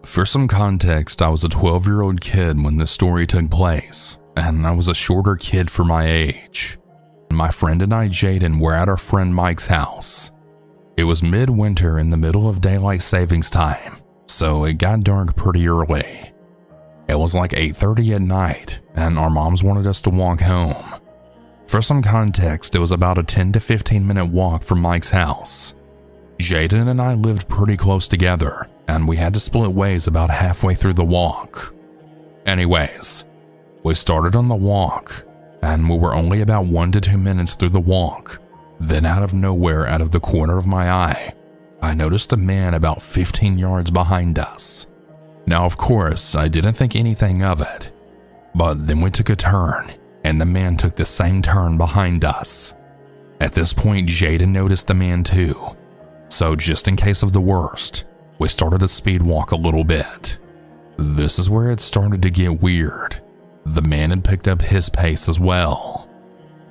For some context, I was a 12-year-old kid when this story took place, and I was a shorter kid for my age. My friend and I, Jaden, were at our friend Mike's house. It was midwinter in the middle of daylight savings time, so it got dark pretty early. It was like 8:30 at night, and our moms wanted us to walk home. For some context, it was about a 10 to 15 minute walk from Mike's house. Jaden and I lived pretty close together, and we had to split ways about halfway through the walk. Anyways, we started on the walk, and we were only about 1 to 2 minutes through the walk. Then out of nowhere, out of the corner of my eye, I noticed a man about 15 yards behind us. Now, of course, I didn't think anything of it, but then we took a turn, and the man took the same turn behind us. At this point, Jaden noticed the man too, so just in case of the worst, we started to speed walk a little bit. This is where it started to get weird. The man had picked up his pace as well.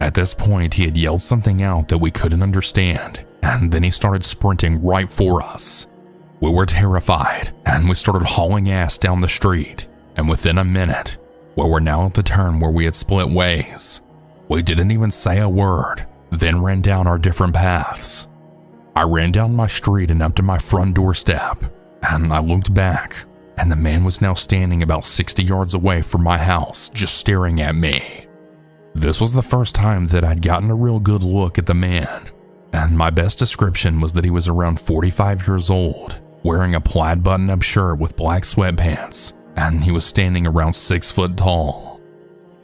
At this point, he had yelled something out that we couldn't understand, and then he started sprinting right for us. We were terrified, and we started hauling ass down the street, and within a minute, we were now at the turn where we had split ways. We didn't even say a word, then ran down our different paths. I ran down my street and up to my front doorstep, and I looked back, and the man was now standing about 60 yards away from my house, just staring at me. This was the first time that I'd gotten a real good look at the man, and my best description was that he was around 45 years old, wearing a plaid button-up shirt with black sweatpants, and he was standing around 6 foot tall.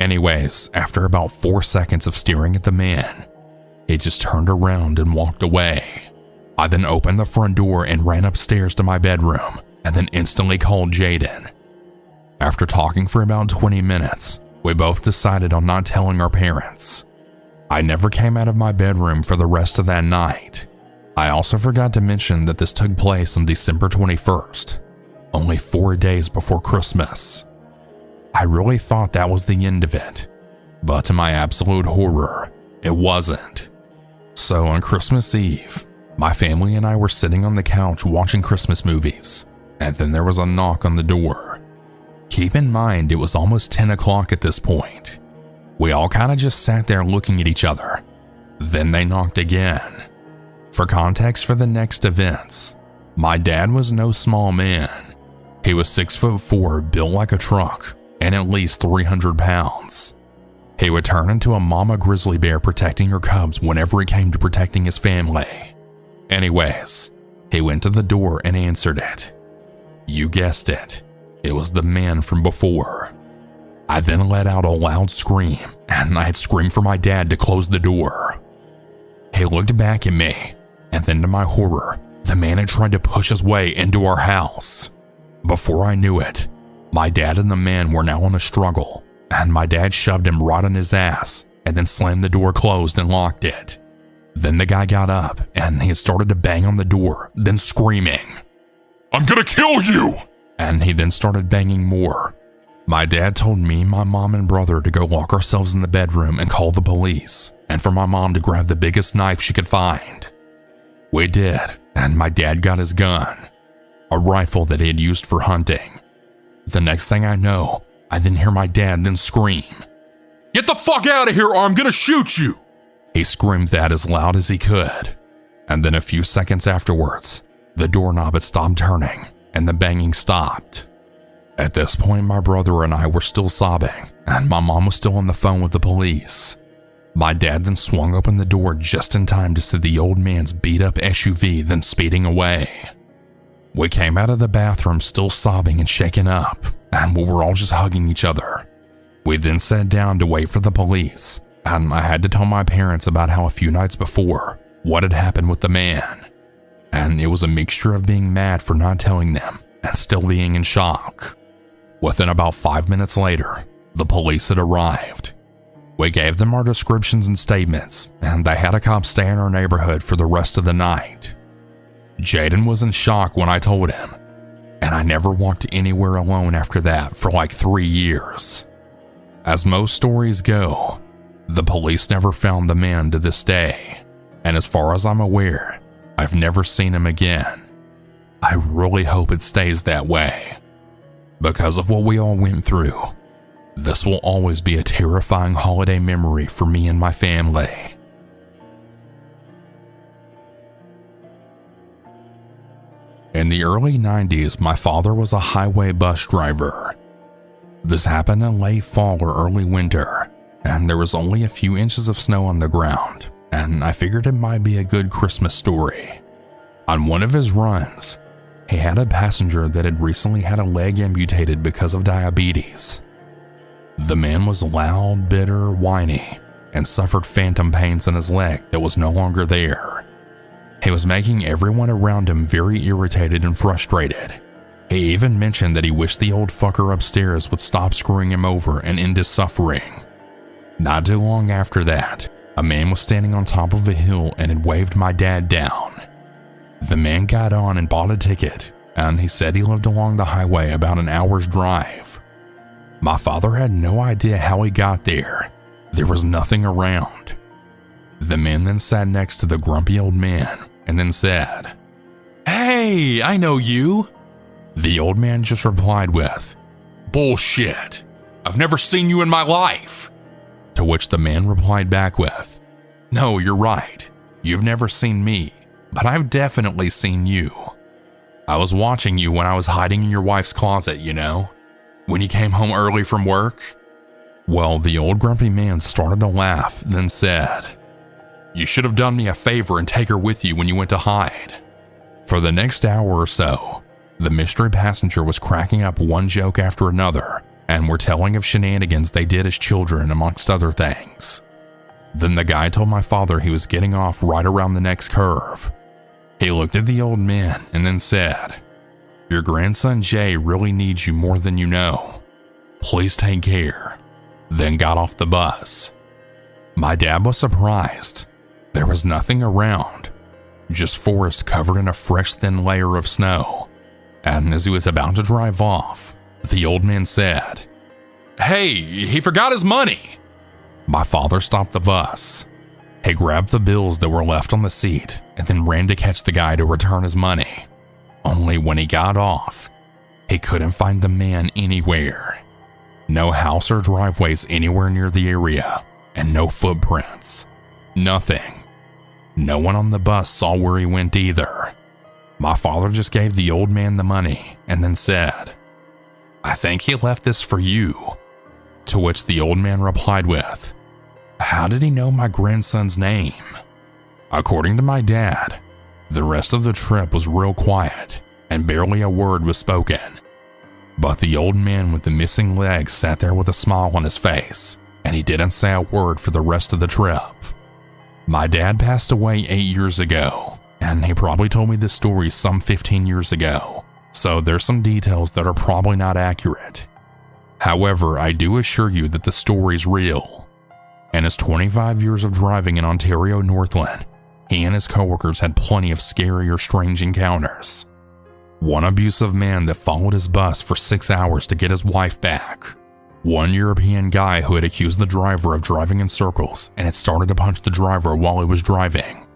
Anyways, after about 4 seconds of staring at the man, he just turned around and walked away. I then opened the front door and ran upstairs to my bedroom, and then instantly called Jaden. After talking for about 20 minutes, we both decided on not telling our parents. I never came out of my bedroom for the rest of that night. I also forgot to mention that this took place on December 21st, only 4 days before Christmas. I really thought that was the end of it, but to my absolute horror, it wasn't. So on Christmas Eve, my family and I were sitting on the couch watching Christmas movies, and then there was a knock on the door. Keep in mind, it was almost 10 o'clock at this point. We all kind of just sat there looking at each other. Then they knocked again. For context for the next events, my dad was no small man. He was 6'4", built like a truck, and at least 300 pounds. He would turn into a mama grizzly bear protecting her cubs whenever it came to protecting his family. Anyways, he went to the door and answered it. You guessed it. It was the man from before. I then let out a loud scream, and I had screamed for my dad to close the door. He looked back at me, and then to my horror, the man had tried to push his way into our house. Before I knew it, my dad and the man were now in a struggle, and my dad shoved him right on his ass and then slammed the door closed and locked it. Then the guy got up, and he started to bang on the door, then screaming, "I'm gonna kill you!" And he then started banging more. My dad told me, my mom, and brother to go lock ourselves in the bedroom and call the police, and for my mom to grab the biggest knife she could find. We did, and my dad got his gun, a rifle that he had used for hunting. The next thing I know, I then hear my dad then scream, "Get the fuck out of here or I'm gonna shoot you!" He screamed that as loud as he could, and then a few seconds afterwards, the doorknob had stopped turning and the banging stopped. At this point, my brother and I were still sobbing, and my mom was still on the phone with the police. My dad then swung open the door just in time to see the old man's beat-up SUV then speeding away. We came out of the bathroom still sobbing and shaken up, and we were all just hugging each other. We then sat down to wait for the police, and I had to tell my parents about how a few nights before, what had happened with the man. And it was a mixture of being mad for not telling them and still being in shock. Within about 5 minutes later, the police had arrived. We gave them our descriptions and statements, and they had a cop stay in our neighborhood for the rest of the night. Jaden was in shock when I told him, and I never walked anywhere alone after that for like 3 years. As most stories go, the police never found the man to this day, and as far as I'm aware, I've never seen him again. I really hope it stays that way. Because of what we all went through, this will always be a terrifying holiday memory for me and my family. In the early 90s, my father was a highway bus driver. This happened in late fall or early winter, and there was only a few inches of snow on the ground, and I figured it might be a good Christmas story. On one of his runs, he had a passenger that had recently had a leg amputated because of diabetes. The man was loud, bitter, whiny, and suffered phantom pains in his leg that was no longer there. He was making everyone around him very irritated and frustrated. He even mentioned that he wished the old fucker upstairs would stop screwing him over and end his suffering. Not too long after that, a man was standing on top of a hill and had waved my dad down. The man got on and bought a ticket, and he said he lived along the highway about an hour's drive. My father had no idea how he got there. There was nothing around. The man then sat next to the grumpy old man and then said, "Hey, I know you." The old man just replied with, "Bullshit. I've never seen you in my life." To which the man replied back with, "No, you're right. You've never seen me, but I've definitely seen you. I was watching you when I was hiding in your wife's closet, you know, when you came home early from work." Well, the old grumpy man started to laugh, then said, "You should have done me a favor and take her with you when you went to hide." For the next hour or so, the mystery passenger was cracking up one joke after another and were telling of shenanigans they did as children, amongst other things. Then the guy told my father he was getting off right around the next curve. He looked at the old man and then said, "Your grandson Jay really needs you more than you know. Please take care," then got off the bus. My dad was surprised. There was nothing around, just forest covered in a fresh thin layer of snow. And as he was about to drive off, the old man said, "Hey, he forgot his money." My father stopped the bus. He grabbed the bills that were left on the seat and then ran to catch the guy to return his money. Only when he got off, he couldn't find the man anywhere. No house or driveways anywhere near the area, and no footprints. Nothing. No one on the bus saw where he went either. My father just gave the old man the money and then said, "I think he left this for you." To which the old man replied with, "How did he know my grandson's name?" According to my dad, the rest of the trip was real quiet and barely a word was spoken. But the old man with the missing legs sat there with a smile on his face, and he didn't say a word for the rest of the trip. My dad passed away 8 years ago, and he probably told me this story some 15 years ago, so there's some details that are probably not accurate. However, I do assure you that the story's real. In his 25 years of driving in Ontario Northland, he and his coworkers had plenty of scary or strange encounters. One abusive man that followed his bus for 6 hours to get his wife back. One European guy who had accused the driver of driving in circles and had started to punch the driver while he was driving.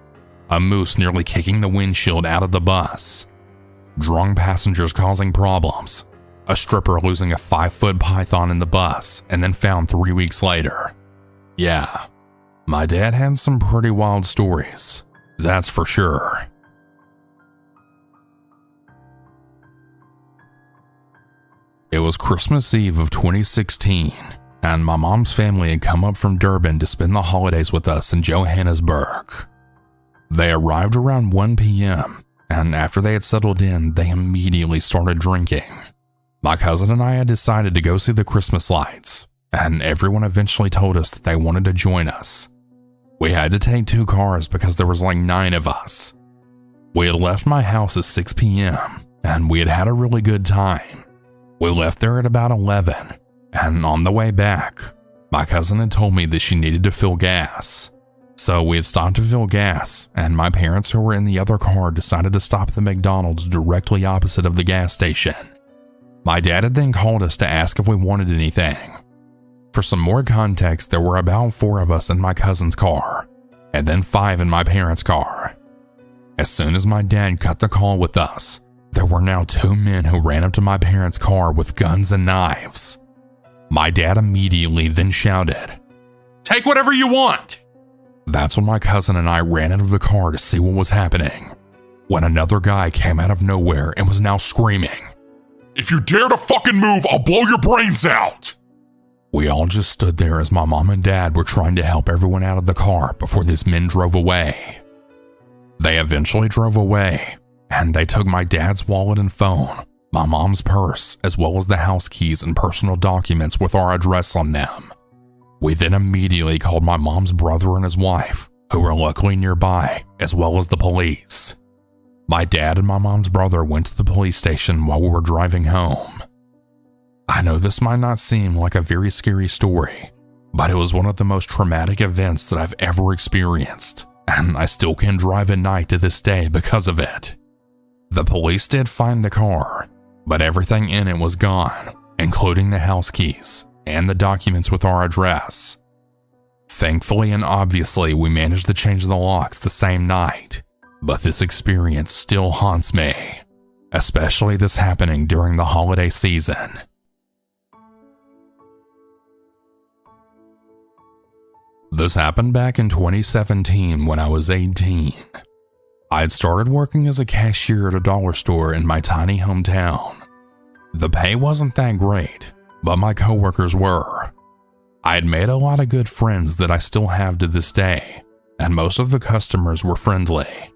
A moose nearly kicking the windshield out of the bus. Drunk passengers causing problems. A stripper losing a 5-foot python in the bus and then found 3 weeks later. Yeah, my dad had some pretty wild stories, that's for sure. It was Christmas Eve of 2016, and my mom's family had come up from Durban to spend the holidays with us in Johannesburg. They arrived around 1 p.m., and after they had settled in, they immediately started drinking. My cousin and I had decided to go see the Christmas lights, and everyone eventually told us that they wanted to join us. We had to take 2 cars because there was like 9 of us. We had left my house at 6 p.m., and we had had a really good time. We left there at about 11, and on the way back, my cousin had told me that she needed to fill gas. So we had stopped to fill gas, and my parents who were in the other car decided to stop at the McDonald's directly opposite of the gas station. My dad had then called us to ask if we wanted anything. For some more context, there were about 4 of us in my cousin's car, and then 5 in my parents' car. As soon as my dad cut the call with us, There were now 2 men who ran up to my parents' car with guns and knives. My dad immediately then shouted, "Take whatever you want!" That's when my cousin and I ran out of the car to see what was happening, when another guy came out of nowhere and was now screaming, "If you dare to fucking move, I'll blow your brains out!" We all just stood there as my mom and dad were trying to help everyone out of the car before these men drove away. They eventually drove away, and they took my dad's wallet and phone, my mom's purse, as well as the house keys and personal documents with our address on them. We then immediately called my mom's brother and his wife, who were luckily nearby, as well as the police. My dad and my mom's brother went to the police station while we were driving home. I know this might not seem like a very scary story, but it was one of the most traumatic events that I've ever experienced, and I still can't drive at night to this day because of it. The police did find the car, but everything in it was gone, including the house keys and the documents with our address. Thankfully and obviously, we managed to change the locks the same night, but this experience still haunts me, especially this happening during the holiday season. This happened back in 2017 when I was 18. I had started working as a cashier at a dollar store in my tiny hometown. The pay wasn't that great, but my coworkers were. I had made a lot of good friends that I still have to this day, and most of the customers were friendly.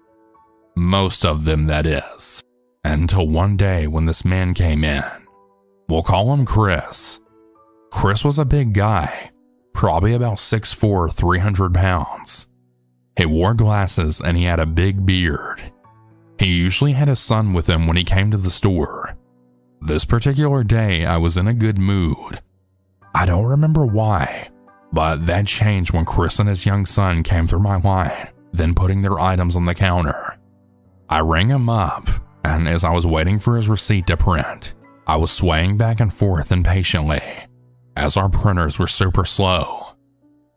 Most of them, that is. Until one day when this man came in. We'll call him Chris. Chris was a big guy, probably about 6'4", 300 pounds. He wore glasses and he had a big beard. He usually had his son with him when he came to the store. This particular day, I was in a good mood. I don't remember why, but that changed when Chris and his young son came through my line, then putting their items on the counter. I rang him up, and as I was waiting for his receipt to print, I was swaying back and forth impatiently, as our printers were super slow.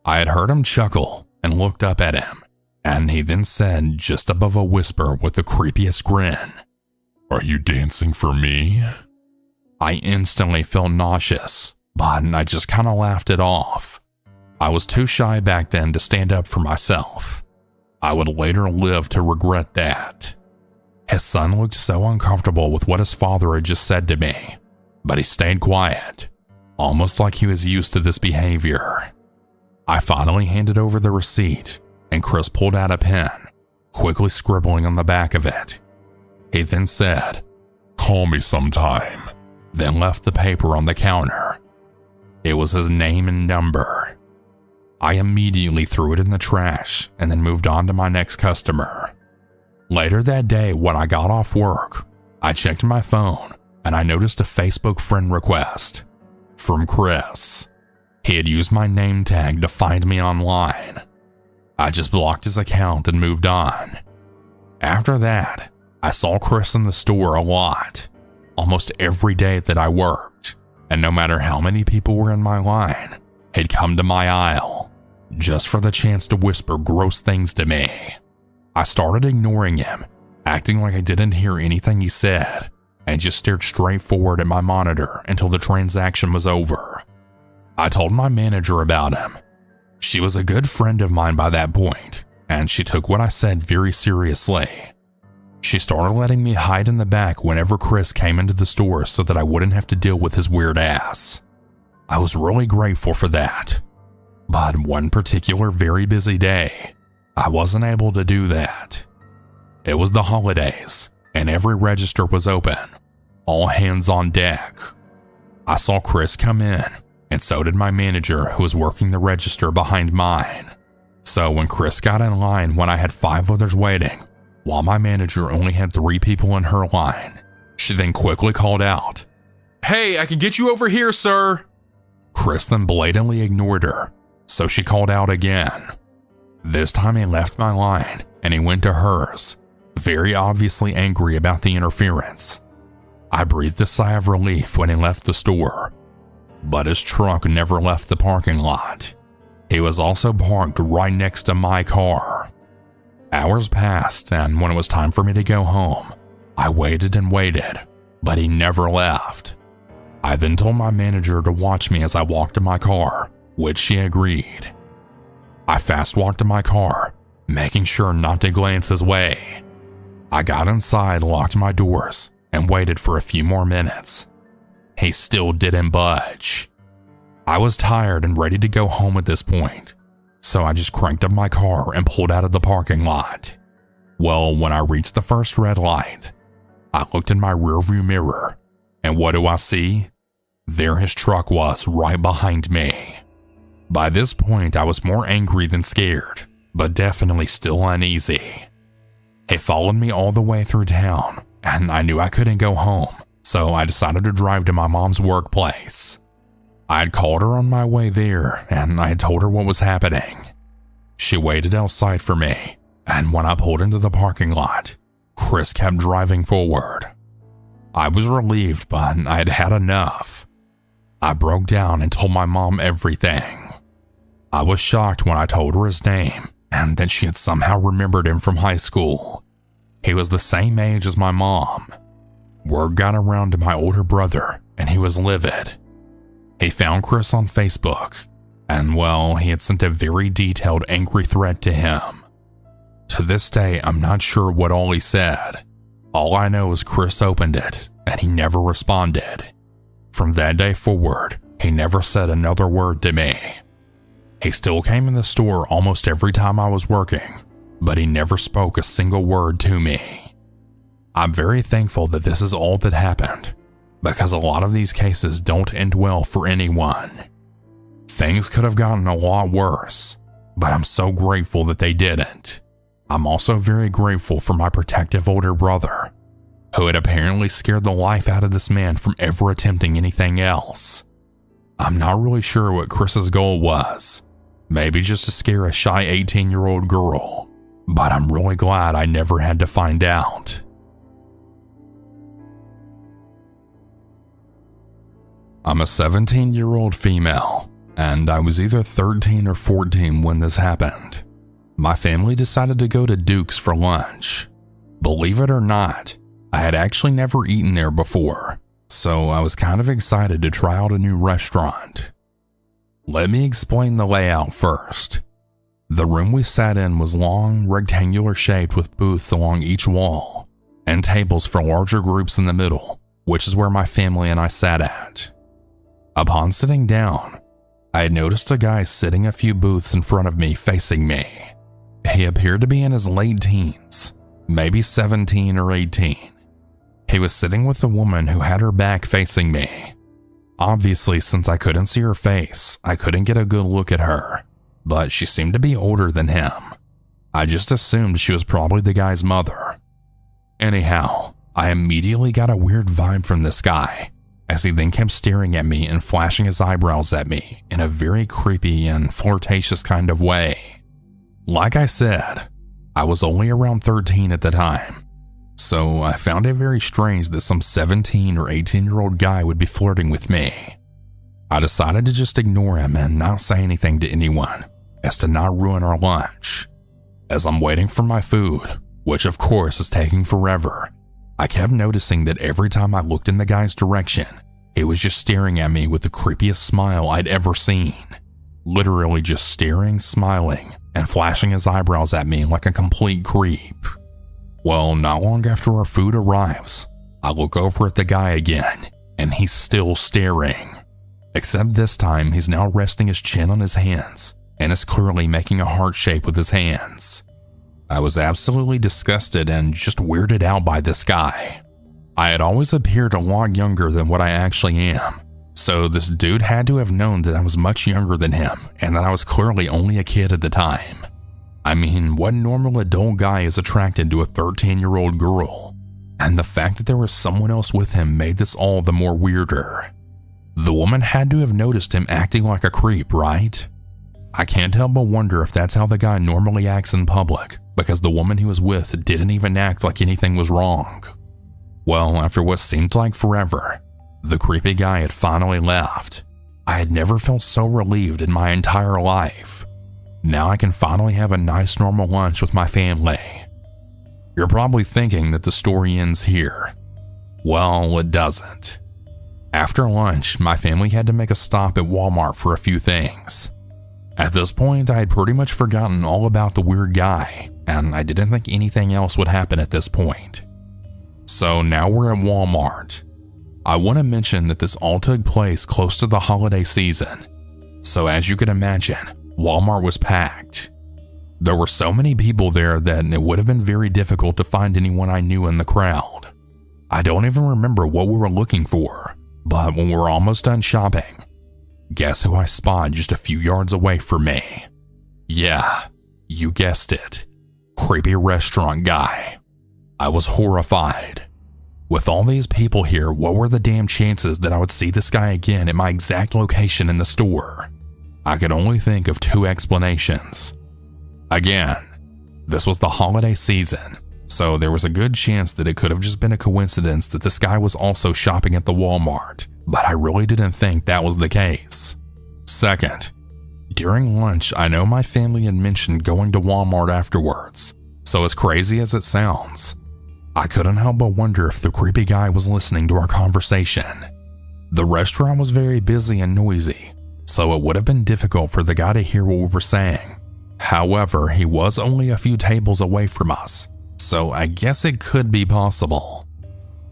I had heard him chuckle and looked up at him, and he then said, just above a whisper with the creepiest grin, "Are you dancing for me?" I instantly felt nauseous, but I just kind of laughed it off. I was too shy back then to stand up for myself. I would later live to regret that. His son looked so uncomfortable with what his father had just said to me, but he stayed quiet, almost like he was used to this behavior. I finally handed over the receipt, and Chris pulled out a pen, quickly scribbling on the back of it. He then said, "Call me sometime," then left the paper on the counter. It was his name and number. I immediately threw it in the trash and then moved on to my next customer. Later that day, when I got off work, I checked my phone and I noticed a Facebook friend request from Chris. He had used my name tag to find me online. I just blocked his account and moved on. After that, I saw Chris in the store a lot, almost every day that I worked, and no matter how many people were in my line, he'd come to my aisle, just for the chance to whisper gross things to me. I started ignoring him, acting like I didn't hear anything he said, and just stared straight forward at my monitor until the transaction was over. I told my manager about him. She was a good friend of mine by that point, and she took what I said very seriously. She started letting me hide in the back whenever Chris came into the store so that I wouldn't have to deal with his weird ass. I was really grateful for that. But one particular very busy day, I wasn't able to do that. It was the holidays, and every register was open, all hands on deck. I saw Chris come in, and so did my manager who was working the register behind mine. So when Chris got in line when I had 5 others waiting, while my manager only had 3 people in her line, she then quickly called out, "Hey, I can get you over here, sir." Chris then blatantly ignored her, so she called out again. This time he left my line and he went to hers, very obviously angry about the interference. I breathed a sigh of relief when he left the store, but his truck never left the parking lot. He was also parked right next to my car. Hours passed, and when it was time for me to go home, I waited and waited, but he never left. I then told my manager to watch me as I walked to my car, which she agreed. I fast walked to my car, making sure not to glance his way. I got inside, locked my doors, and waited for a few more minutes. He still didn't budge. I was tired and ready to go home at this point, so I just cranked up my car and pulled out of the parking lot. Well, when I reached the first red light, I looked in my rearview mirror, and what do I see? There his truck was right behind me. By this point, I was more angry than scared, but definitely still uneasy. He followed me all the way through town, and I knew I couldn't go home, so I decided to drive to my mom's workplace. I had called her on my way there, and I had told her what was happening. She waited outside for me, and when I pulled into the parking lot, Chris kept driving forward. I was relieved, but I had had enough. I broke down and told my mom everything. I was shocked when I told her his name and that she had somehow remembered him from high school. He was the same age as my mom. Word got around to my older brother and he was livid. He found Chris on Facebook and, well, he had sent a very detailed angry threat to him. To this day, I'm not sure what all he said. All I know is Chris opened it and he never responded. From that day forward, he never said another word to me. He still came in the store almost every time I was working, but he never spoke a single word to me. I'm very thankful that this is all that happened, because a lot of these cases don't end well for anyone. Things could have gotten a lot worse, but I'm so grateful that they didn't. I'm also very grateful for my protective older brother, who had apparently scared the life out of this man from ever attempting anything else. I'm not really sure what Chris's goal was, maybe just to scare a shy 18-year-old girl, but I'm really glad I never had to find out. I'm a 17-year-old female, and I was either 13 or 14 when this happened. My family decided to go to Duke's for lunch. Believe it or not, I had actually never eaten there before, so I was kind of excited to try out a new restaurant. Let me explain the layout first. The room we sat in was long, rectangular shaped with booths along each wall, and tables for larger groups in the middle, which is where my family and I sat at. Upon sitting down, I had noticed a guy sitting a few booths in front of me facing me. He appeared to be in his late teens, maybe 17 or 18. He was sitting with a woman who had her back facing me. Obviously, since I couldn't see her face, I couldn't get a good look at her, but she seemed to be older than him. I just assumed she was probably the guy's mother. Anyhow, I immediately got a weird vibe from this guy, as he then kept staring at me and flashing his eyebrows at me in a very creepy and flirtatious kind of way. Like I said, I was only around 13 at the time, so I found it very strange that some 17 or 18-year-old guy would be flirting with me. I decided to just ignore him and not say anything to anyone, as to not ruin our lunch. As I'm waiting for my food, which of course is taking forever, I kept noticing that every time I looked in the guy's direction, he was just staring at me with the creepiest smile I'd ever seen. Literally just staring, smiling, and flashing his eyebrows at me like a complete creep. Well, not long after our food arrives, I look over at the guy again, and he's still staring. Except this time, he's now resting his chin on his hands, and is clearly making a heart shape with his hands. I was absolutely disgusted and just weirded out by this guy. I had always appeared a lot younger than what I actually am, so this dude had to have known that I was much younger than him and that I was clearly only a kid at the time. I mean, what normal adult guy is attracted to a 13-year-old girl? And the fact that there was someone else with him made this all the more weirder. The woman had to have noticed him acting like a creep, right? I can't help but wonder if that's how the guy normally acts in public, because the woman he was with didn't even act like anything was wrong. Well, after what seemed like forever, the creepy guy had finally left. I had never felt so relieved in my entire life. Now I can finally have a nice normal lunch with my family. You're probably thinking that the story ends here. Well, it doesn't. After lunch, my family had to make a stop at Walmart for a few things. At this point, I had pretty much forgotten all about the weird guy, and I didn't think anything else would happen at this point. So now we're at Walmart. I want to mention that this all took place close to the holiday season. So as you can imagine, Walmart was packed. There were so many people there that it would have been very difficult to find anyone I knew in the crowd. I don't even remember what we were looking for, but when we were almost done shopping, guess who I spotted just a few yards away from me? Yeah, you guessed it. Creepy restaurant guy. I was horrified. With all these people here, what were the damn chances that I would see this guy again at my exact location in the store? I could only think of two explanations. Again, this was the holiday season, so there was a good chance that it could have just been a coincidence that this guy was also shopping at the Walmart, but I really didn't think that was the case. Second, during lunch, I know my family had mentioned going to Walmart afterwards, so as crazy as it sounds, I couldn't help but wonder if the creepy guy was listening to our conversation. The restaurant was very busy and noisy, so it would have been difficult for the guy to hear what we were saying. However, he was only a few tables away from us, so I guess it could be possible.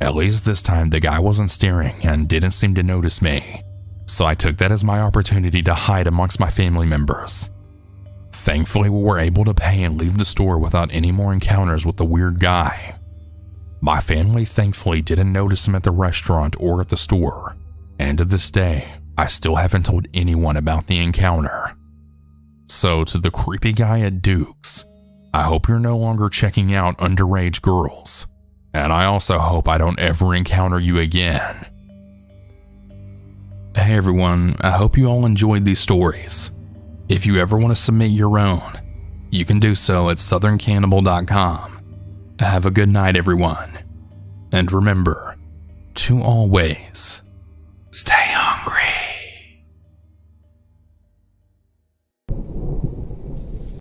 At least this time the guy wasn't staring and didn't seem to notice me, so I took that as my opportunity to hide amongst my family members. Thankfully, we were able to pay and leave the store without any more encounters with the weird guy. My family thankfully didn't notice him at the restaurant or at the store, and to this day, I still haven't told anyone about the encounter. So to the creepy guy at Duke's, I hope you're no longer checking out underage girls, and I also hope I don't ever encounter you again. Hey everyone, I hope you all enjoyed these stories. If you ever want to submit your own, you can do so at southerncannibal.com. Have a good night everyone, and remember to always stay